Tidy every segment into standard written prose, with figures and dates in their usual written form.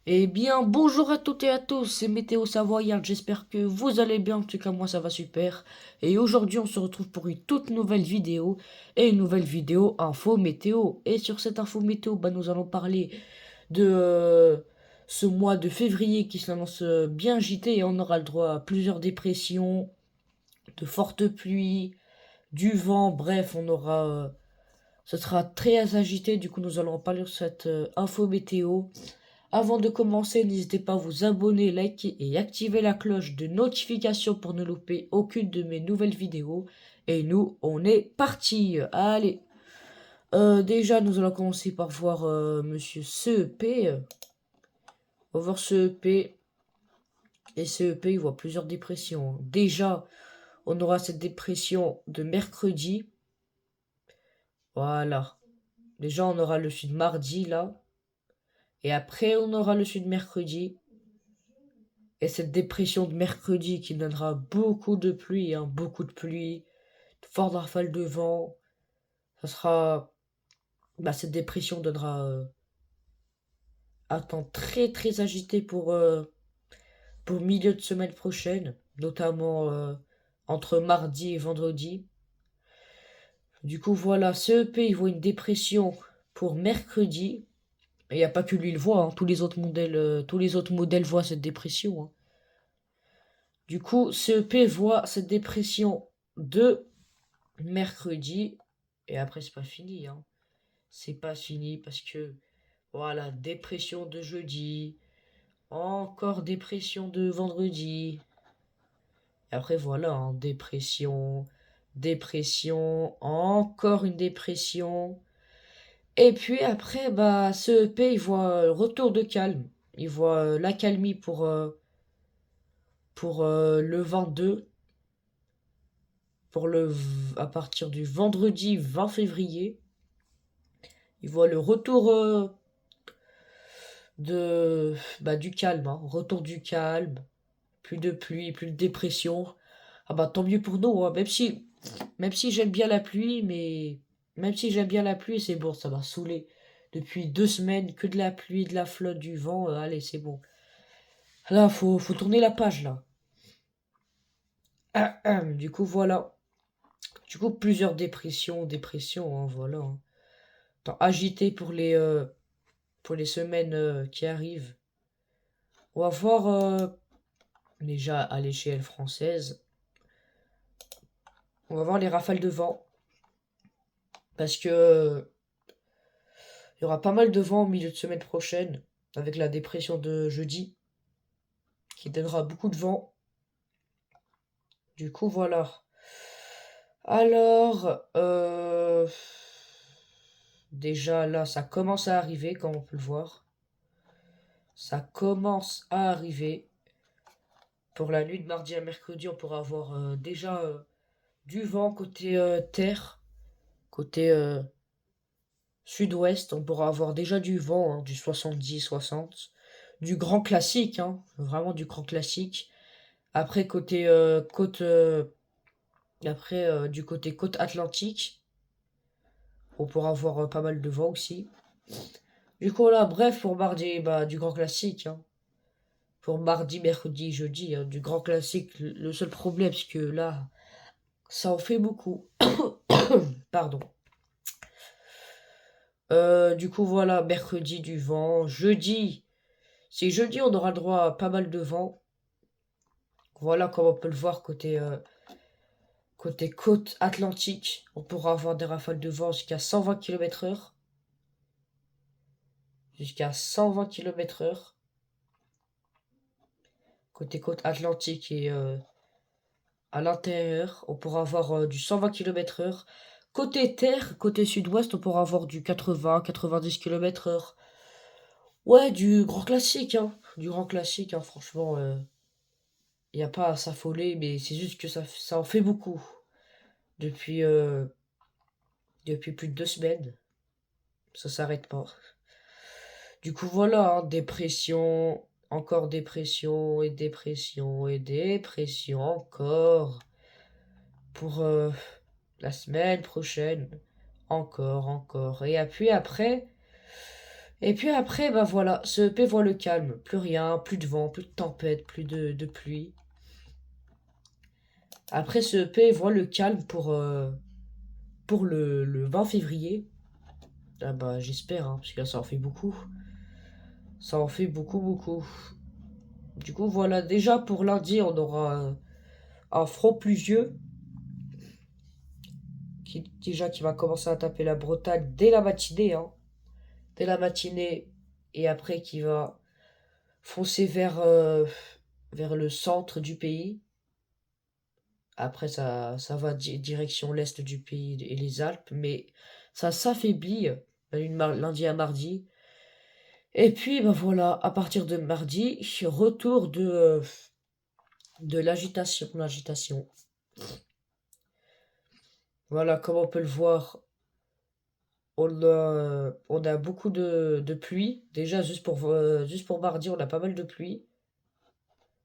Eh bien, bonjour à toutes et à tous, c'est Météo Savoyard, j'espère que vous allez bien, en tout cas moi ça va super. Et aujourd'hui on se retrouve pour une toute nouvelle vidéo, et une nouvelle vidéo info météo. Et sur cette info météo, nous allons parler de ce mois de février qui s'annonce bien agité, et on aura le droit à plusieurs dépressions, de fortes pluies, du vent, bref, ce sera très agité, du coup nous allons en parler sur cette info météo. Avant de commencer, n'hésitez pas à vous abonner, liker et activer la cloche de notification pour ne louper aucune de mes nouvelles vidéos. Et nous, on est parti. Allez. Déjà, nous allons commencer par voir Monsieur CEP. On va voir CEP. Et CEP, il voit plusieurs dépressions. Déjà, on aura cette dépression de mercredi. Voilà. Déjà, on aura le sud mardi, là. Et après, on aura le sud mercredi. Et cette dépression de mercredi qui donnera beaucoup de pluie, hein, beaucoup de pluie, de fortes rafales de vent. Ça sera. Cette dépression donnera un temps très très agité pour milieu de semaine prochaine, notamment entre mardi et vendredi. Du coup, voilà, CEP, il voit une dépression pour mercredi. Et il n'y a pas que lui le voit, hein, tous les autres modèles voient cette dépression, hein. Du coup, CEP voit cette dépression de mercredi. Et après, c'est pas fini, hein. C'est pas fini parce que, voilà, dépression de jeudi. Encore dépression de vendredi. Et après, voilà, hein, dépression. Dépression. Encore une dépression. Et puis après, ce EP, il voit retour de calme. Il voit l'accalmie pour le 22. À partir du vendredi 20 février. Il voit le retour du calme, hein. Retour du calme, plus de pluie, plus de dépression. Ah tant mieux pour nous, hein. Même si j'aime bien la pluie, mais même si j'aime bien la pluie, c'est bon, ça m'a saoulé. Depuis 2 semaines, que de la pluie, de la flotte, du vent, allez, c'est bon. Là, faut tourner la page, là. Du coup, voilà. Du coup, plusieurs dépressions, hein, voilà, hein. Temps agité pour les semaines qui arrivent. On va voir déjà à l'échelle française. On va voir les rafales de vent. Parce que il y aura pas mal de vent au milieu de semaine prochaine. Avec la dépression de jeudi. Qui donnera beaucoup de vent. Du coup, voilà. Alors, déjà là, ça commence à arriver, comme on peut le voir. Ça commence à arriver. Pour la nuit de mardi à mercredi, on pourra avoir déjà du vent côté terre. Côté sud-ouest, on pourra avoir déjà du vent, hein, du 70-60. Du grand classique, hein, vraiment du grand classique. Après, du côté côte atlantique, on pourra avoir pas mal de vent aussi. Du coup, là, bref, pour mardi, du grand classique, hein. Pour mardi, mercredi, jeudi, hein, du grand classique. Le seul problème, c'est que là, ça en fait beaucoup. Pardon. Du coup, voilà, mercredi, du vent. Jeudi, c'est jeudi, on aura le droit à pas mal de vent. Voilà, comme on peut le voir côté côte atlantique, on pourra avoir des rafales de vent jusqu'à 120 km/h. Jusqu'à 120 km/h. Côté côte atlantique et à l'intérieur, on pourra avoir du 120 km/h. Côté terre, côté sud-ouest, on pourra avoir du 80-90 km/h. Ouais, du grand classique, hein. Du grand classique, hein, franchement. Il n'y a pas à s'affoler, mais c'est juste que ça en fait beaucoup. Depuis, euh, depuis plus de 2 semaines. Ça s'arrête pas. Du coup, voilà, hein, dépression, encore dépression, et dépression, et dépression, encore. Pour la semaine prochaine. Encore, encore. Et puis après, Et puis après, bah voilà, ce EP voit le calme. Plus rien, plus de vent, plus de tempête, plus de pluie. Après, ce EP voit le calme pour le 20 février. Ah bah j'espère, hein, parce que là, ça en fait beaucoup. Ça en fait beaucoup, beaucoup. Du coup, voilà, déjà pour lundi, on aura un front pluvieux qui va commencer à taper la Bretagne dès la matinée, hein. Dès la matinée, et après qui va foncer vers le centre du pays. Après, ça va direction l'est du pays et les Alpes, mais ça s'affaiblit lundi à mardi. Et puis, ben voilà, à partir de mardi, retour de l'agitation, l'agitation. Voilà, comme on peut le voir, on a beaucoup de pluie. Déjà, juste pour mardi, on a pas mal de pluie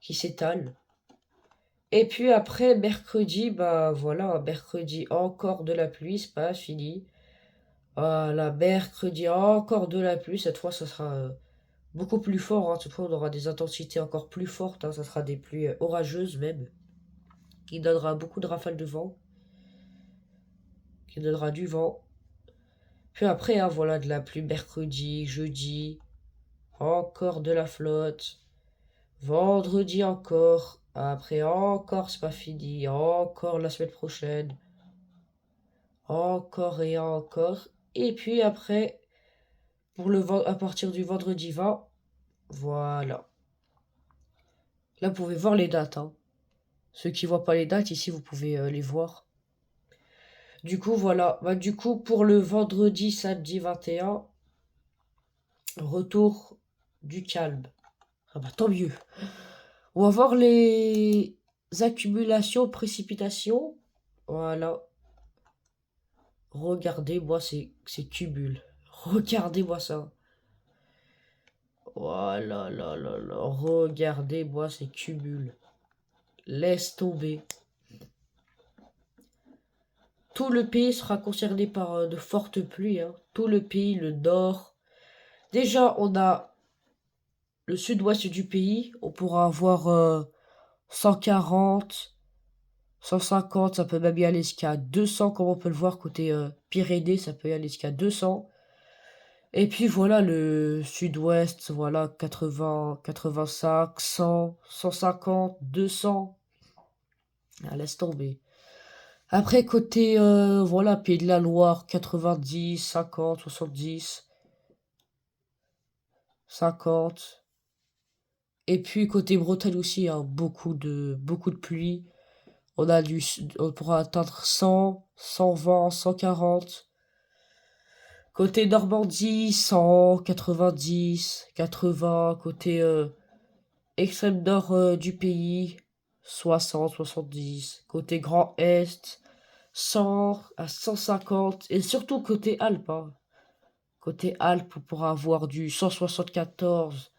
qui s'étale. Et puis après, mercredi, bah voilà, mercredi, encore de la pluie, c'est pas fini. Voilà, mercredi, encore de la pluie. Cette fois, ça sera beaucoup plus fort, hein. Cette fois, on aura des intensités encore plus fortes, hein. Ça sera des pluies orageuses même, qui donnera beaucoup de rafales de vent, qui donnera du vent. Puis après, hein, voilà, de la pluie mercredi, jeudi, encore de la flotte. Vendredi encore. Après encore, c'est pas fini. Encore la semaine prochaine. Encore et encore. Et puis après, à partir du vendredi 20, voilà. Là, vous pouvez voir les dates, hein. Ceux qui voient pas les dates, ici, vous pouvez les voir. Du coup, voilà. Bah, du coup, pour le vendredi, samedi 21, retour du calme. Ah bah, tant mieux. On va voir les accumulations, précipitations. Voilà. Regardez-moi ces cumuls. Regardez-moi ça. Voilà, là, là, là. Regardez-moi ces cumuls. Laisse tomber. Tout le pays sera concerné par de fortes pluies, hein. Tout le pays, le nord. Déjà, on a le sud-ouest du pays. On pourra avoir 140, 150. Ça peut même y aller jusqu'à 200, comme on peut le voir côté Pyrénées. Ça peut y aller jusqu'à 200. Et puis voilà, le sud-ouest, voilà, 80, 85, 100, 150, 200. Ah, laisse tomber. Après, côté, voilà, Pays de la Loire, 90, 50, 70, 50. Et puis, côté Bretagne aussi, hein, beaucoup de pluie. On pourra atteindre 100, 120, 140. Côté Normandie, 100, 90, 80. Côté, extrême nord du pays, 60, 70. Côté Grand Est, 100 à 150. Et surtout côté Alpes, hein. Côté Alpes, on pourra avoir du 174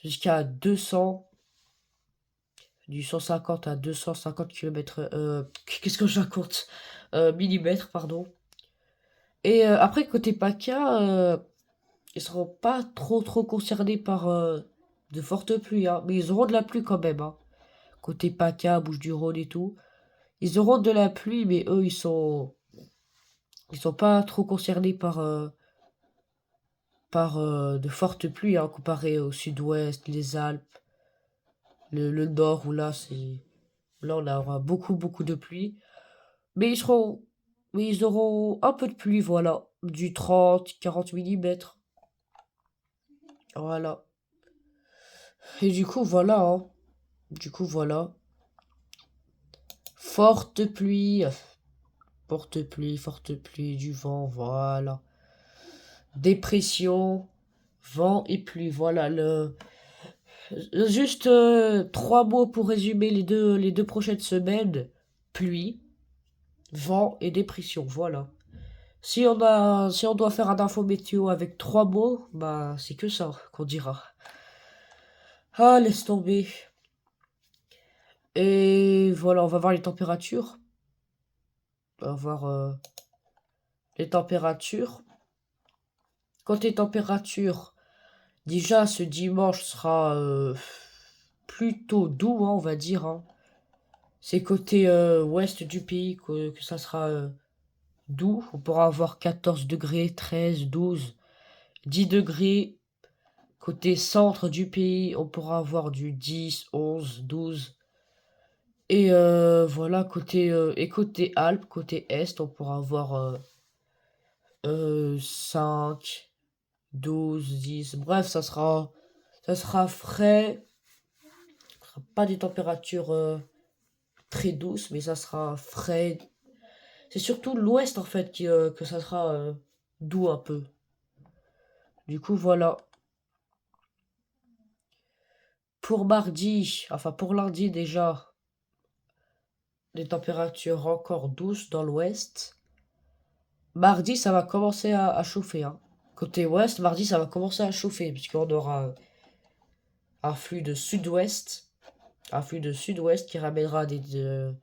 jusqu'à 200. Du 150 à 250 km. Qu'est-ce que je raconte? Millimètres, pardon. Et après, côté PACA, ils seront pas trop concernés par de fortes pluies, hein. Mais ils auront de la pluie quand même, hein. Côté PACA, Bouches-du-Rhône et tout. Ils auront de la pluie, mais eux, ils sont pas trop concernés par de fortes pluies, hein, comparé au sud-ouest, les Alpes, le nord, où là, on aura beaucoup de pluie. Mais mais ils auront un peu de pluie, voilà. Du 30, 40 millimètres. Voilà. Et du coup, voilà, hein. Du coup, voilà. Forte pluie. Forte pluie, du vent, voilà. Dépression, vent et pluie, voilà. Juste trois mots pour résumer les deux prochaines semaines. Pluie, vent et dépression, voilà. Si on doit faire un info météo avec trois mots, bah c'est que ça qu'on dira. Ah, laisse tomber. Et voilà, on va voir les températures. On va voir les températures. Côté température, déjà ce dimanche sera plutôt doux, hein, on va dire, hein. C'est côté ouest du pays que ça sera doux. On pourra avoir 14 degrés, 13, 12, 10 degrés. Côté centre du pays, on pourra avoir du 10, 11, 12. Et voilà, côté Alpes, côté Est, on pourra avoir 5, 12, 10. Bref, ça sera frais. Ce sera pas des températures très douces, mais ça sera frais. C'est surtout l'ouest en fait que ça sera doux un peu. Du coup, voilà. Pour mardi, enfin pour lundi déjà, des températures encore douces dans l'ouest. Mardi, ça va commencer à chauffer, hein. Côté ouest, mardi, ça va commencer à chauffer, puisqu'on aura un flux de sud-ouest. Un flux de sud-ouest qui ramènera des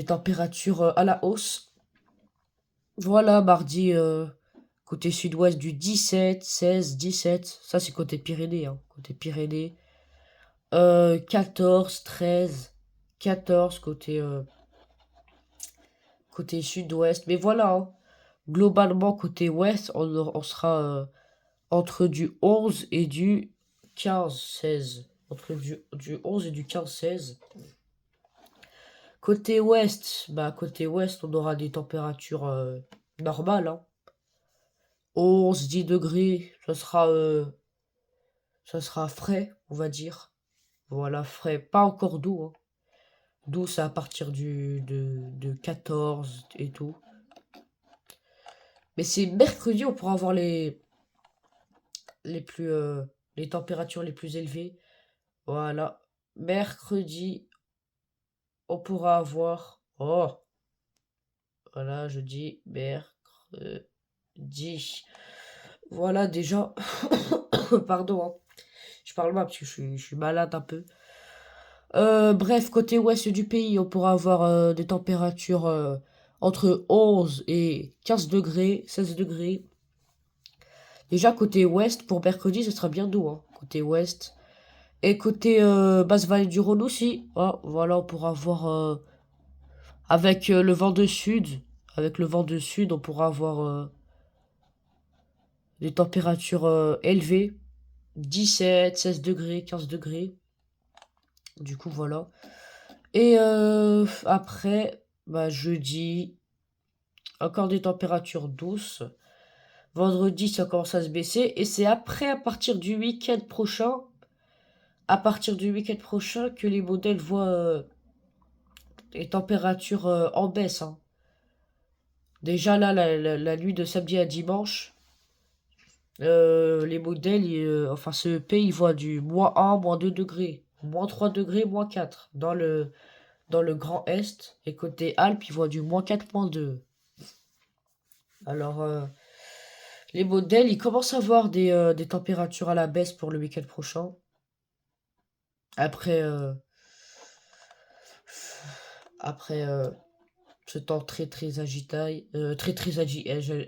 températures à la hausse. Voilà, mardi, côté sud-ouest du 17, 16, 17. Ça, c'est côté Pyrénées, hein. Côté Pyrénées. 14, 13, 14 côté sud-ouest. Mais voilà, hein. Globalement, côté ouest, on sera entre du 11 et du 15, 16. Entre du 11 et du 15, 16. Côté ouest, on aura des températures normales, hein. 11, 10 degrés, ça sera frais, on va dire. Voilà, frais, pas encore doux, hein. Doux, c'est à partir de 14 et tout. Mais c'est mercredi, on pourra avoir les plus, les températures les plus élevées. Voilà. Mercredi, on pourra avoir. Oh, voilà, je dis mercredi. Voilà, déjà. Pardon, hein. Je parle mal parce que je suis malade un peu. Bref, côté ouest du pays, on pourra avoir des températures entre 11 et 15 degrés, 16 degrés. Déjà, côté ouest, pour mercredi, ce sera bien doux, hein. Côté ouest. Et côté basse vallée du Rhône aussi. Ah, voilà, on pourra avoir avec le vent de sud. Avec le vent de sud, on pourra avoir des températures élevées. 17, 16 degrés, 15 degrés. Du coup, voilà. Et après, jeudi, encore des températures douces. Vendredi, ça commence à se baisser. Et c'est après, à partir du week-end prochain, que les modèles voient les températures en baisse, hein. Déjà là, la nuit de samedi à dimanche, les modèles, enfin ce EP, ils voient du -1, -2 degrés, -3 degrés, -4 dans le Grand Est. Et côté Alpes, ils voient du -4, -2. Alors, les modèles, ils commencent à avoir des températures à la baisse pour le week-end prochain. Après, après ce temps très très agité,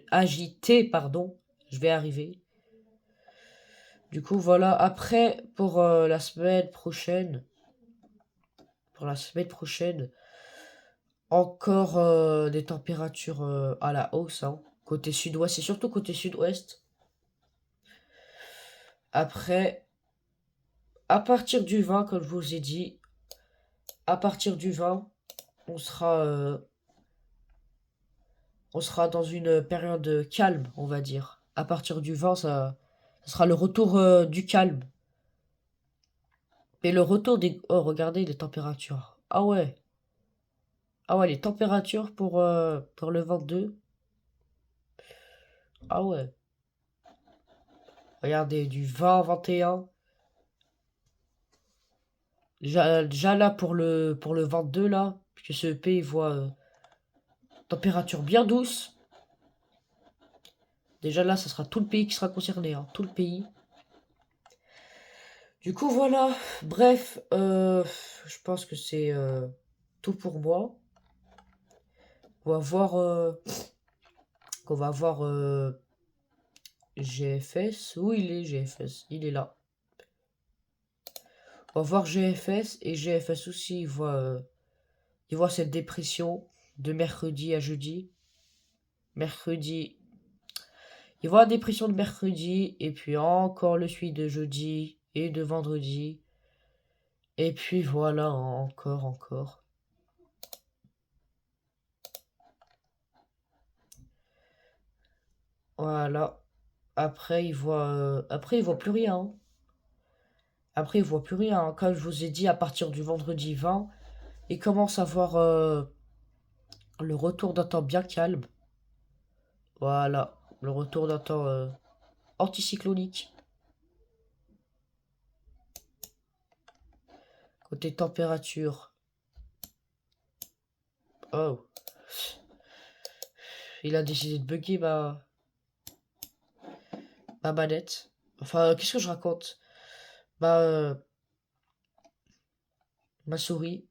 agité, pardon, je vais arriver. Du coup, voilà. Après, pour la semaine prochaine, encore des températures à la hausse, hein. Côté sud-ouest, c'est surtout côté sud-ouest. Après, à partir du 20, comme je vous ai dit, à partir du 20, on sera, euh, on sera dans une période calme, on va dire. À partir du 20, ça sera le retour du calme. Et le retour des... Oh, regardez les températures. Ah ouais. Ah ouais, les températures pour le 22. Ah ouais. Regardez, du 20 21. Déjà là, pour le 22, là, puisque ce EP, il voit température bien douce. Déjà là, ça sera tout le pays qui sera concerné, hein, tout le pays. Du coup, voilà. Bref, je pense que c'est tout pour moi. On va voir qu'on va voir GFS, où il est GFS? Il est là. On va voir GFS et GFS aussi, il voit cette dépression de mercredi à jeudi. Mercredi, il voit la dépression de mercredi et puis encore le suivi de jeudi et de vendredi. Et puis voilà, encore. Voilà. Après, il voit plus rien, hein. Après, il voit plus rien, hein. Comme je vous ai dit, à partir du vendredi 20, il commence à voir le retour d'un temps bien calme. Voilà, le retour d'un temps anticyclonique. Côté température. Oh, il a décidé de bugger ma manette. Enfin, qu'est-ce que je raconte? Ma, ma souris.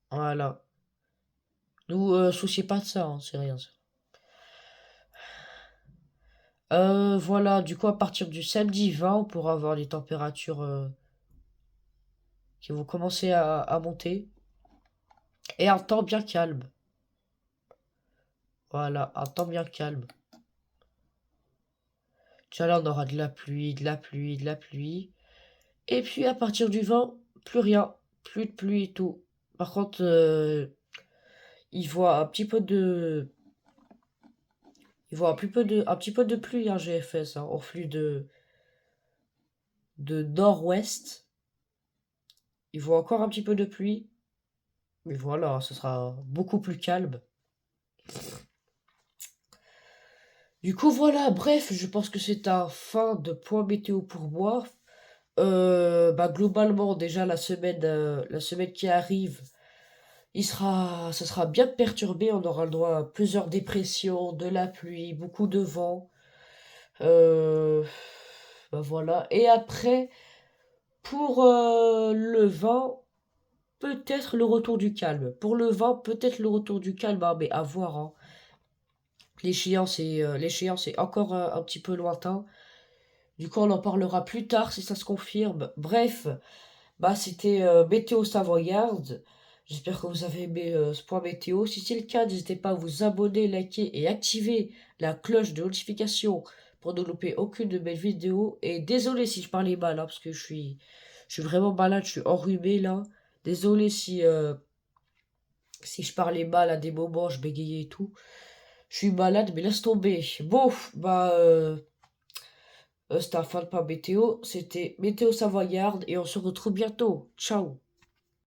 Voilà. Nous, souciez pas de ça, hein, c'est rien ça. Voilà, du coup, à partir du samedi 20, on pourra avoir des températures qui vont commencer à monter. Et un temps bien calme. Voilà, un temps bien calme. Tiens, là, on aura de la pluie, de la pluie, de la pluie. Et puis, à partir du 20, plus rien. Plus de pluie et tout. Par contre, il voit un petit peu de... Il voit un petit peu de pluie, hein, GFS, hein, au flux de nord-ouest. Il voit encore un petit peu de pluie. Mais voilà, ce sera beaucoup plus calme. Du coup, voilà, bref, je pense que c'est un fin de point météo pour moi. Globalement, déjà, la semaine qui arrive, ça sera bien perturbé. On aura le droit à plusieurs dépressions, de la pluie, beaucoup de vent. Euh, voilà. Et après, pour le vent, peut-être le retour du calme. Pour le vent, peut-être le retour du calme, hein, mais à voir, hein. L'échéance est encore un petit peu lointain. Du coup, on en parlera plus tard si ça se confirme. Bref, c'était Météo Savoyarde. J'espère que vous avez aimé ce point météo. Si c'est le cas, n'hésitez pas à vous abonner, liker et activer la cloche de notification pour ne louper aucune de mes vidéos. Et désolé si je parlais mal, hein, parce que je suis vraiment malade, je suis enrhumé là. Désolé si je parlais mal à des moments, je bégayais et tout. Je suis malade, mais laisse tomber. Bon, c'était la fin de pas météo. C'était Météo Savoyarde et on se retrouve bientôt. Ciao.